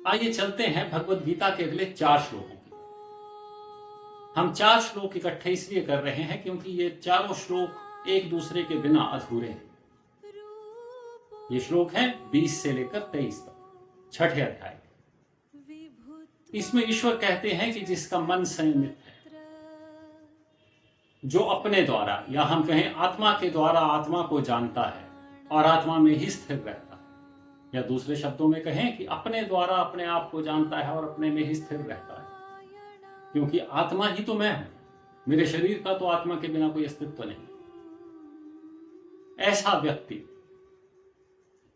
आइए चलते हैं भगवत गीता के अगले 4 श्लोकों की। हम 4 श्लोक इकट्ठे इसलिए कर रहे हैं क्योंकि ये चारों श्लोक एक दूसरे के बिना अधूरे हैं। ये श्लोक हैं 20 से लेकर 23 तक, 6ठे अध्याय। इसमें ईश्वर कहते हैं कि जिसका मन संयमित है, जो अपने द्वारा या हम कहें आत्मा के द्वारा आत्मा को जानता है और आत्मा में ही स्थिर रहता है, या दूसरे शब्दों में कहें कि अपने द्वारा अपने आप को जानता है और अपने में ही स्थिर रहता है, क्योंकि आत्मा ही तो मैं हूं, मेरे शरीर का तो आत्मा के बिना कोई अस्तित्व नहीं। ऐसा व्यक्ति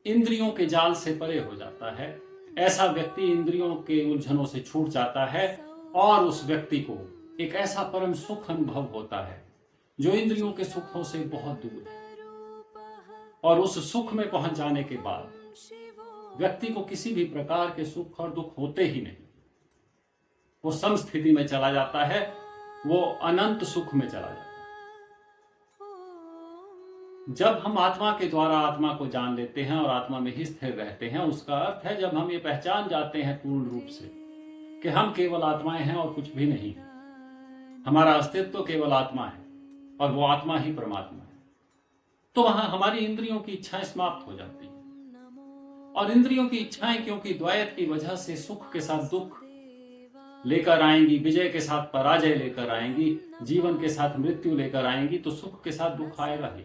इंद्रियों के जाल से परे हो जाता है, ऐसा व्यक्ति इंद्रियों के उलझनों से छूट जाता है और उस व्यक्ति को एक ऐसा परम सुख अनुभव होता है जो इंद्रियों के सुखों से बहुत दूर है। और उस सुख में पहुंच जाने के बाद व्यक्ति को किसी भी प्रकार के सुख और दुख होते ही नहीं, वो समस्थिति में चला जाता है, वो अनंत सुख में चला जाता है। जब हम आत्मा के द्वारा आत्मा को जान लेते हैं और आत्मा में ही स्थिर रहते हैं, उसका अर्थ है जब हम ये पहचान जाते हैं पूर्ण रूप से कि हम केवल आत्माएं हैं और कुछ भी नहीं, हमारा अस्तित्व केवल आत्मा है और वो आत्मा ही परमात्मा है, तो वहां हमारी इंद्रियों की इच्छाएं समाप्त हो जाती हैं। और इंद्रियों की इच्छाएं क्योंकि द्वैत की वजह से सुख के साथ दुख लेकर आएंगी, विजय के साथ पराजय लेकर आएंगी, जीवन के साथ मृत्यु लेकर आएंगी, तो सुख के साथ दुख आएगा ही।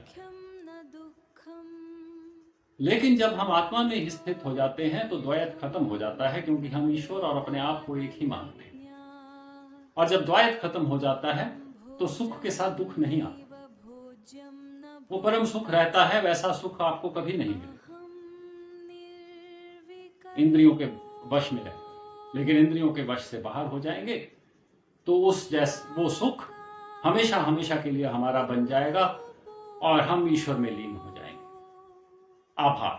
लेकिन जब हम आत्मा में ही स्थित हो जाते हैं तो द्वैत खत्म हो जाता है, क्योंकि हम ईश्वर और अपने आप को एक ही मानते हैं। और जब द्वैत खत्म हो जाता है तो सुख के साथ दुख नहीं आता, वो परम सुख रहता है। वैसा सुख आपको कभी नहीं मिलेगा इंद्रियों के वश में रहे, लेकिन इंद्रियों के वश से बाहर हो जाएंगे तो वो सुख हमेशा हमेशा के लिए हमारा बन जाएगा और हम ईश्वर में लीन हो जाएंगे। आभार।